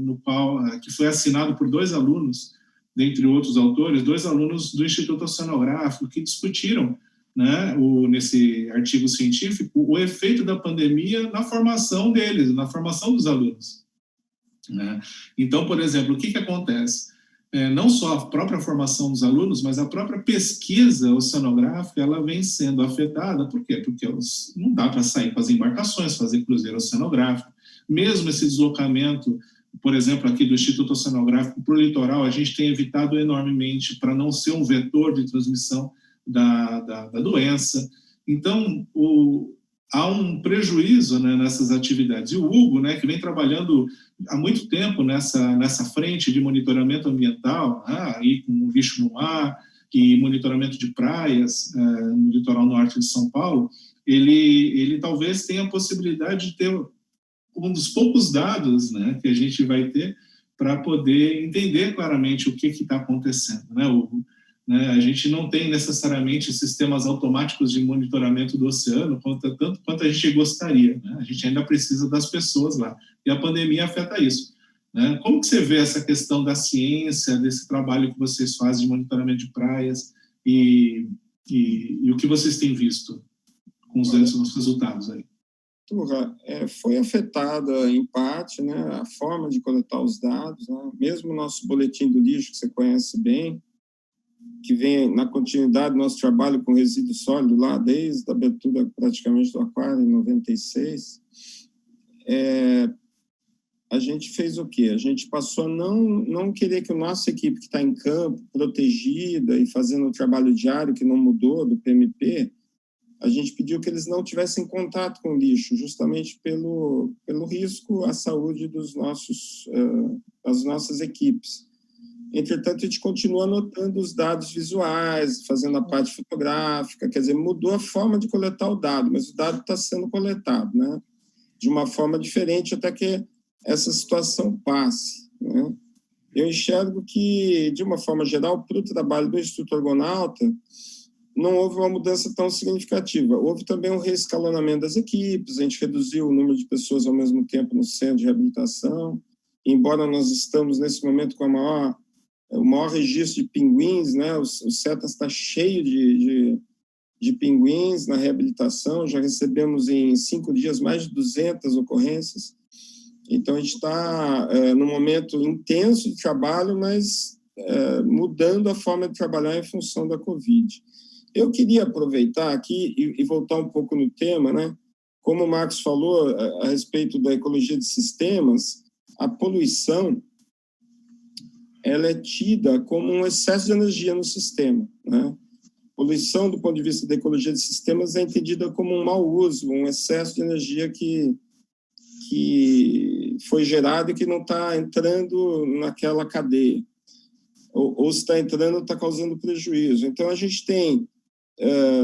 no qual que foi assinado por 2 alunos, dentre outros autores, 2 alunos do Instituto Oceanográfico, que discutiram, né, nesse artigo científico, o efeito da pandemia na formação deles, na formação dos alunos, né? Então, por exemplo, o que acontece? Não só a própria formação dos alunos, mas a própria pesquisa oceanográfica, ela vem sendo afetada. Por quê? Porque não dá para sair com as embarcações, fazer cruzeiro oceanográfico. Mesmo esse deslocamento, por exemplo, aqui do Instituto Oceanográfico para o litoral, a gente tem evitado enormemente para não ser um vetor de transmissão da doença. Então, há um prejuízo, né, nessas atividades. E o Hugo, né, que vem trabalhando há muito tempo nessa frente de monitoramento ambiental, aí com lixo no mar e monitoramento de praias no litoral norte de São Paulo, ele talvez tenha a possibilidade de ter um dos poucos dados, né, que a gente vai ter para poder entender claramente o que está acontecendo, né, Hugo? A gente não tem necessariamente sistemas automáticos de monitoramento do oceano tanto quanto a gente gostaria, né? A gente ainda precisa das pessoas lá, e a pandemia afeta isso, né? Como que você vê essa questão da ciência, desse trabalho que vocês fazem de monitoramento de praias e o que vocês têm visto com os resultados aí? Turra, foi afetada em parte, né, a forma de coletar os dados, né? Mesmo o nosso boletim do lixo, que você conhece bem, que vem na continuidade do nosso trabalho com resíduo sólido lá, desde a abertura praticamente do aquário, em 96, a gente fez o quê? A gente passou a não querer que a nossa equipe que está em campo, protegida e fazendo o trabalho diário, que não mudou, do PMP, a gente pediu que eles não tivessem contato com o lixo, justamente pelo risco à saúde das nossas equipes. Entretanto, a gente continua anotando os dados visuais, fazendo a parte fotográfica, quer dizer, mudou a forma de coletar o dado, mas o dado está sendo coletado, né, de uma forma diferente até que essa situação passe, né. Eu enxergo que, de uma forma geral, para o trabalho do Instituto Argonauta, não houve uma mudança tão significativa. Houve também um reescalonamento das equipes, a gente reduziu o número de pessoas ao mesmo tempo no centro de reabilitação, embora nós estamos, nesse momento, com o maior registro de pinguins, né? O CETAS está cheio de pinguins na reabilitação, já recebemos em 5 dias mais de 200 ocorrências. Então, a gente está num momento intenso de trabalho, mas mudando a forma de trabalhar em função da Covid. Eu queria aproveitar aqui e voltar um pouco no tema, né? Como o Marcos falou a respeito da ecologia de sistemas, a poluição ela é tida como um excesso de energia no sistema, né? Poluição, do ponto de vista da ecologia de sistemas, é entendida como um mau uso, um excesso de energia que foi gerado e que não está entrando naquela cadeia. Ou se está entrando, está causando prejuízo. Então, a gente tem,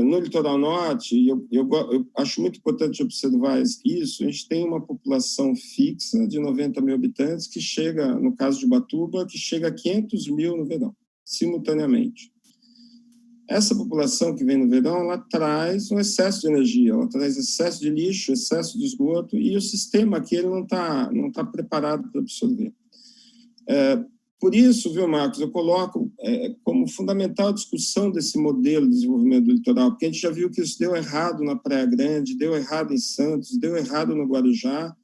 no litoral norte, e eu acho muito importante observar isso, a gente tem uma população fixa de 90 mil habitantes que chega, no caso de Ubatuba, que chega a 500 mil no verão, simultaneamente. Essa população que vem no verão, ela traz um excesso de energia, ela traz excesso de lixo, excesso de esgoto, e o sistema aqui ele não está preparado para absorver. Por isso, viu, Marcos, eu coloco como fundamental a discussão desse modelo de desenvolvimento do litoral, porque a gente já viu que isso deu errado na Praia Grande, deu errado em Santos, deu errado no Guarujá,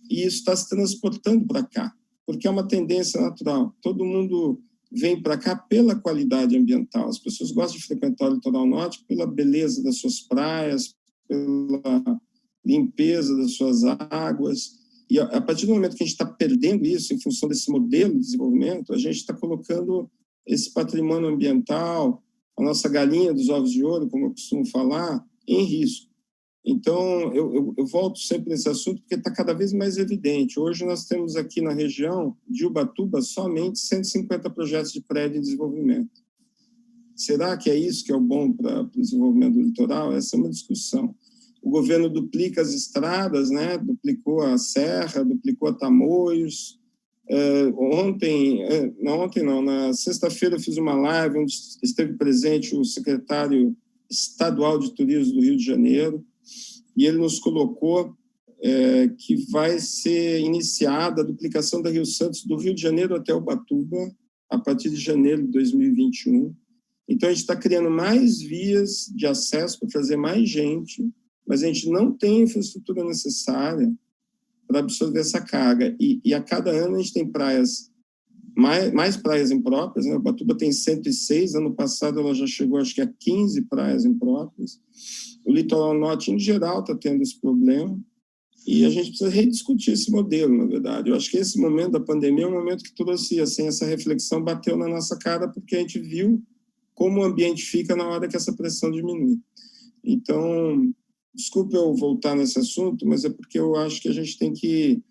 e isso está se transportando para cá, porque é uma tendência natural. Todo mundo vem para cá pela qualidade ambiental. As pessoas gostam de frequentar o litoral norte pela beleza das suas praias, pela limpeza das suas águas. E a partir do momento que a gente está perdendo isso em função desse modelo de desenvolvimento, a gente está colocando esse patrimônio ambiental, a nossa galinha dos ovos de ouro, como eu costumo falar, em risco. Então, eu volto sempre nesse assunto porque está cada vez mais evidente. Hoje nós temos aqui na região de Ubatuba somente 150 projetos de prédio em desenvolvimento. Será que é isso que é o bom para o desenvolvimento do litoral? Essa é uma discussão. O governo duplica as estradas, né? Duplicou a Serra, duplicou a Tamoios. Na sexta-feira eu fiz uma live onde esteve presente o secretário estadual de turismo do Rio de Janeiro, e ele nos colocou que vai ser iniciada a duplicação da Rio Santos do Rio de Janeiro até Ubatuba a partir de janeiro de 2021. Então, a gente está criando mais vias de acesso para trazer mais gente, mas a gente não tem a infraestrutura necessária para absorver essa carga. E a cada ano a gente tem praias, mais praias impróprias, né? Ubatuba tem 106, ano passado ela já chegou, acho que a 15 praias impróprias. O litoral norte, em geral, está tendo esse problema, e a gente precisa rediscutir esse modelo, na verdade. Eu acho que esse momento da pandemia é um momento que trouxe, assim, essa reflexão bateu na nossa cara, porque a gente viu como o ambiente fica na hora que essa pressão diminui. Então, desculpe eu voltar nesse assunto, mas é porque eu acho que a gente tem que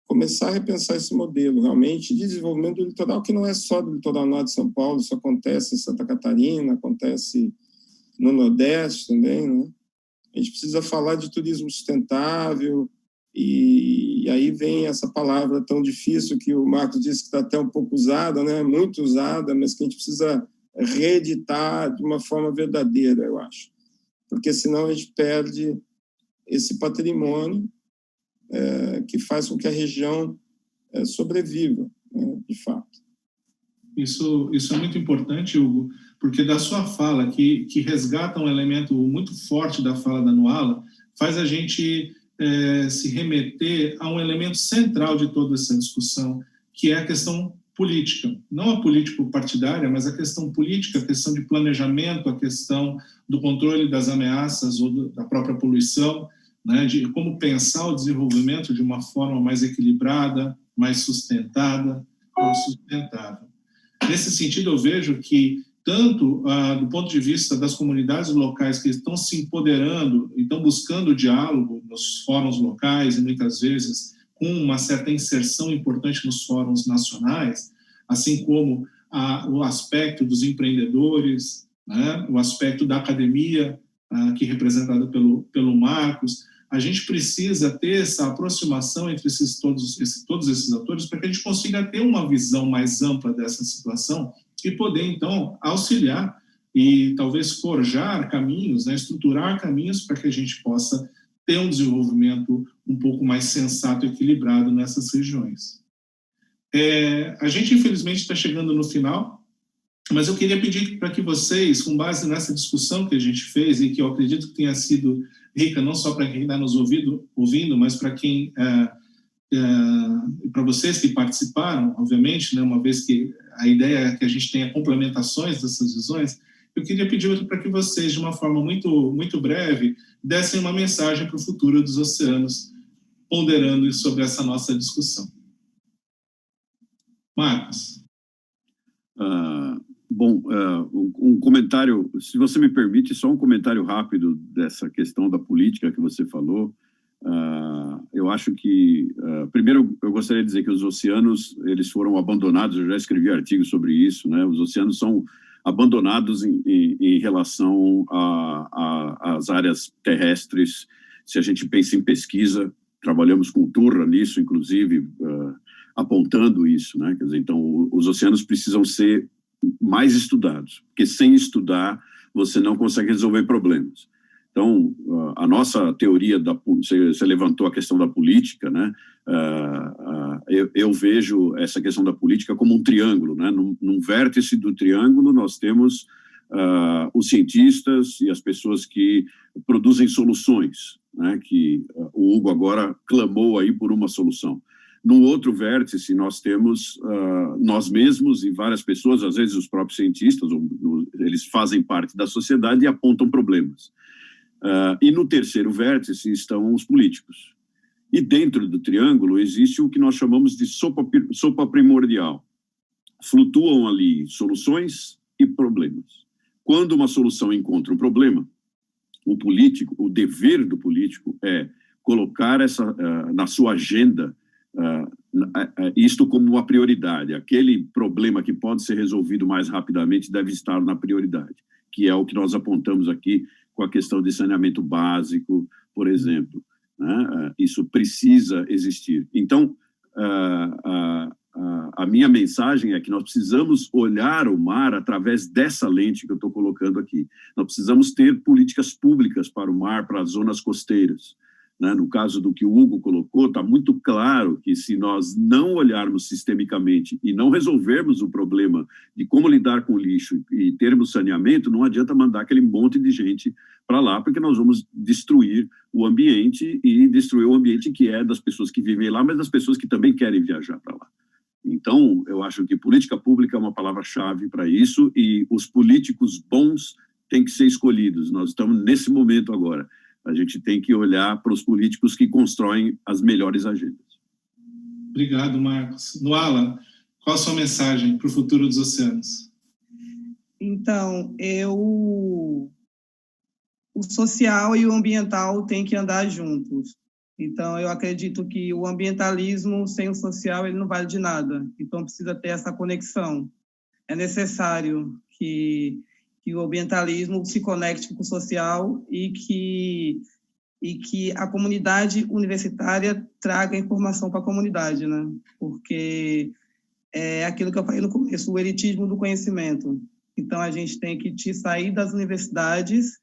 começar a repensar esse modelo, realmente, de desenvolvimento do litoral, que não é só do litoral norte de São Paulo, isso acontece em Santa Catarina, acontece no Nordeste também, né? A gente precisa falar de turismo sustentável, e aí vem essa palavra tão difícil que o Marcos disse que está até um pouco usada, né? Muito usada, mas que a gente precisa reeditar de uma forma verdadeira, eu acho. Porque senão a gente perde esse patrimônio que faz com que a região sobreviva, né, de fato. Isso é muito importante, Hugo, porque da sua fala, que resgata um elemento muito forte da fala da Nuala, faz a gente se remeter a um elemento central de toda essa discussão, que é a questão política. Não a político-partidária, mas a questão política, a questão de planejamento, a questão do controle das ameaças ou da própria poluição, né, de como pensar o desenvolvimento de uma forma mais equilibrada, mais sustentada ou sustentável. Nesse sentido, eu vejo que, tanto do ponto de vista das comunidades locais que estão se empoderando e estão buscando diálogo nos fóruns locais e, muitas vezes, com uma certa inserção importante nos fóruns nacionais, assim como o aspecto dos empreendedores, né, o aspecto da academia, que é representada pelo Marcos, a gente precisa ter essa aproximação entre todos esses atores para que a gente consiga ter uma visão mais ampla dessa situação e poder, então, auxiliar e talvez forjar caminhos, né, estruturar caminhos para que a gente possa ter um desenvolvimento um pouco mais sensato e equilibrado nessas regiões. A gente, infelizmente, está chegando no final, mas eu queria pedir para que vocês, com base nessa discussão que a gente fez e que eu acredito que tenha sido rica, não só para quem está nos ouvindo, mas para quem... para vocês que participaram, obviamente, né, uma vez que a ideia é que a gente tenha complementações dessas visões, eu queria pedir para que vocês, de uma forma muito, muito breve, dessem uma mensagem para o futuro dos oceanos, ponderando sobre essa nossa discussão. Marcos. Um comentário, se você me permite, só um comentário rápido dessa questão da política que você falou. Eu acho que, primeiro, eu gostaria de dizer que os oceanos, eles foram abandonados, eu já escrevi artigos sobre isso, né? Os oceanos são abandonados em relação às áreas terrestres. Se a gente pensa em pesquisa, trabalhamos com o Turra nisso, inclusive, apontando isso, né? Quer dizer, então, os oceanos precisam ser mais estudados, porque sem estudar, você não consegue resolver problemas. Então, a nossa teoria, você levantou a questão da política, né? Eu vejo essa questão da política como um triângulo, né? Num vértice do triângulo, nós temos os cientistas e as pessoas que produzem soluções, né? Que o Hugo agora clamou aí por uma solução. No outro vértice, nós temos nós mesmos e várias pessoas, às vezes os próprios cientistas, eles fazem parte da sociedade e apontam problemas. E no terceiro vértice estão os políticos. E dentro do triângulo existe o que nós chamamos de sopa primordial. Flutuam ali soluções e problemas. Quando uma solução encontra um problema, o dever do político é colocar na sua agenda isto como uma prioridade. Aquele problema que pode ser resolvido mais rapidamente deve estar na prioridade, que é o que nós apontamos aqui com a questão de saneamento básico, por exemplo, né? Isso precisa existir. Então, a minha mensagem é que nós precisamos olhar o mar através dessa lente que eu estou colocando aqui. Nós precisamos ter políticas públicas para o mar, para as zonas costeiras, né? No caso do que o Hugo colocou, está muito claro que se nós não olharmos sistemicamente e não resolvermos o problema de como lidar com o lixo e termos saneamento, não adianta mandar aquele monte de gente para lá, porque nós vamos destruir o ambiente e destruir o ambiente que é das pessoas que vivem lá, mas das pessoas que também querem viajar para lá. Então, eu acho que política pública é uma palavra-chave para isso e os políticos bons têm que ser escolhidos. Nós estamos nesse momento agora. A gente tem que olhar para os políticos que constroem as melhores agendas. Obrigado, Marcos. Nuala, qual a sua mensagem para o futuro dos oceanos? Então, o social e o ambiental têm que andar juntos. Então, eu acredito que o ambientalismo sem o social ele não vale de nada. Então, precisa ter essa conexão. É necessário que o ambientalismo se conecte com o social e que a comunidade universitária traga informação para a comunidade, né? Porque é aquilo que eu falei no começo, o elitismo do conhecimento. Então, a gente tem que sair das universidades,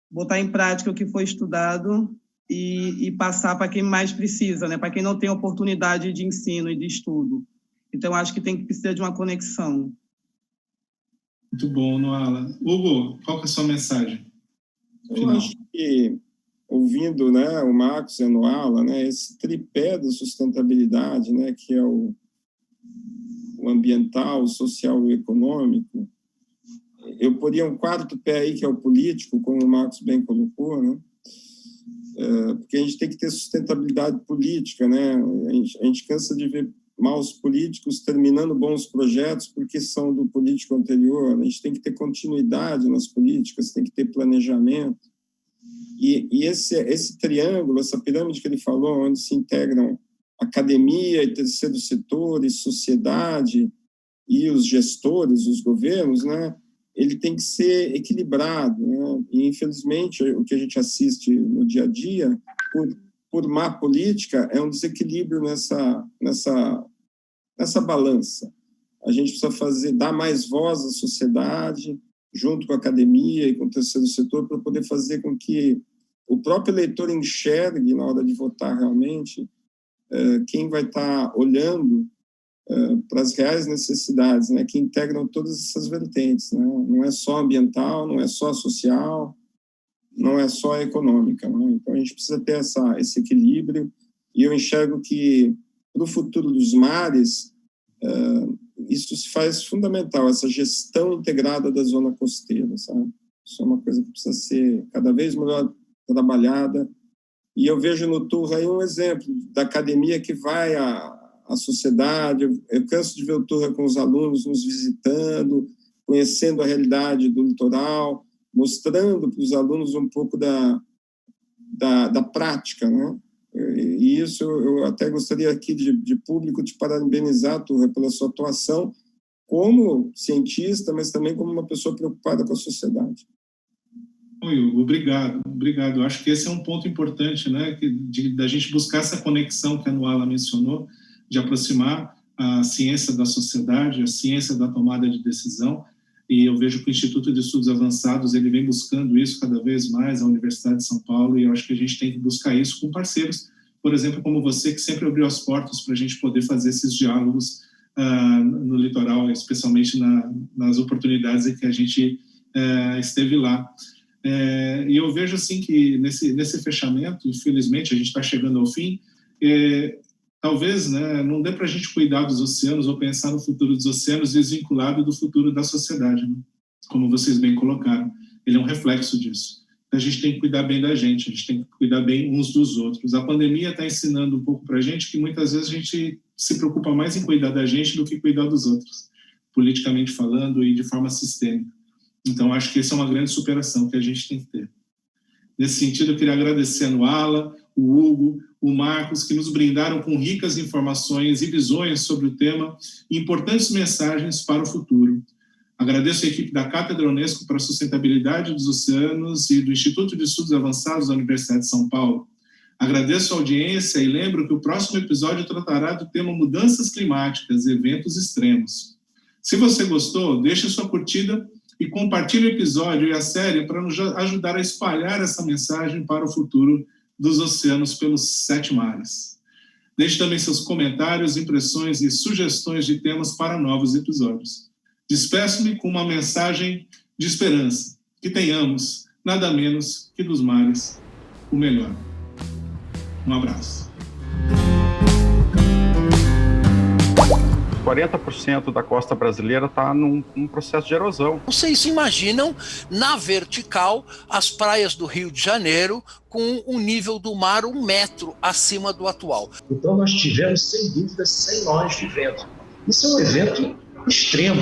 botar em prática o que foi estudado e passar para quem mais precisa, né? Para quem não tem oportunidade de ensino e de estudo. Então, acho que precisa de uma conexão. Muito bom, Nuala. Hugo, qual que é a sua mensagem final? Eu acho que, ouvindo, né, o Marcos e a Nuala, né, esse tripé da sustentabilidade, né, que é o ambiental, o social e o econômico, eu poria um quarto pé aí, que é o político, como o Marcos bem colocou, né, porque a gente tem que ter sustentabilidade política, né, a gente cansa de ver maus políticos terminando bons projetos porque são do político anterior. A gente tem que ter continuidade nas políticas, tem que ter planejamento. E esse triângulo, essa pirâmide que ele falou, onde se integram academia e terceiro setor e sociedade e os gestores, os governos, né, ele tem que ser equilibrado, né? E, infelizmente, o que a gente assiste no dia a dia, por má política, é um desequilíbrio nessa balança. A gente precisa dar mais voz à sociedade, junto com a academia e com o terceiro setor, para poder fazer com que o próprio eleitor enxergue, na hora de votar realmente, quem vai estar olhando para as reais necessidades, né, que integram todas essas vertentes, né? Não é só ambiental, não é só social, não é só econômica, né? Então, a gente precisa ter esse equilíbrio, e eu enxergo que, para o futuro dos mares, isso se faz fundamental, essa gestão integrada da zona costeira, sabe? Isso é uma coisa que precisa ser cada vez melhor trabalhada, e eu vejo no Turra aí um exemplo da academia que vai à sociedade. Eu canso de ver o Turra com os alunos nos visitando, conhecendo a realidade do litoral, mostrando para os alunos um pouco da prática, né? E isso eu até gostaria aqui de público de parabenizar, Turra, pela sua atuação como cientista, mas também como uma pessoa preocupada com a sociedade. Obrigado. Eu acho que esse é um ponto importante, né, da gente buscar essa conexão que a Nuala mencionou, de aproximar a ciência da sociedade, a ciência da tomada de decisão, e eu vejo que o Instituto de Estudos Avançados ele vem buscando isso cada vez mais, a Universidade de São Paulo, e eu acho que a gente tem que buscar isso com parceiros, por exemplo, como você, que sempre abriu as portas para a gente poder fazer esses diálogos no litoral, especialmente nas oportunidades em que a gente esteve lá. E eu vejo assim que nesse fechamento, infelizmente, a gente está chegando ao fim, talvez, né, não dê para a gente cuidar dos oceanos ou pensar no futuro dos oceanos desvinculado do futuro da sociedade, né? Como vocês bem colocaram. Ele é um reflexo disso. A gente tem que cuidar bem da gente, a gente tem que cuidar bem uns dos outros. A pandemia está ensinando um pouco para a gente que muitas vezes a gente se preocupa mais em cuidar da gente do que cuidar dos outros, politicamente falando e de forma sistêmica. Então, acho que essa é uma grande superação que a gente tem que ter. Nesse sentido, eu queria agradecer a Nuala, o Hugo, o Marcos, que nos brindaram com ricas informações e visões sobre o tema e importantes mensagens para o futuro. Agradeço a equipe da Cátedra Unesco para a Sustentabilidade dos Oceanos e do Instituto de Estudos Avançados da Universidade de São Paulo. Agradeço a audiência e lembro que o próximo episódio tratará do tema Mudanças Climáticas e Eventos Extremos. Se você gostou, deixe sua curtida e compartilhe o episódio e a série para nos ajudar a espalhar essa mensagem para o futuro dos oceanos pelos 7 mares. Deixe também seus comentários, impressões e sugestões de temas para novos episódios. Despeço-me com uma mensagem de esperança, que tenhamos, nada menos que dos mares, o melhor. Um abraço. 40% da costa brasileira está num processo de erosão. Vocês imaginam, na vertical, as praias do Rio de Janeiro com o nível do mar 1 metro acima do atual. Então nós tivemos, sem dúvida, 100 nós vivendo. Isso é um evento extremo.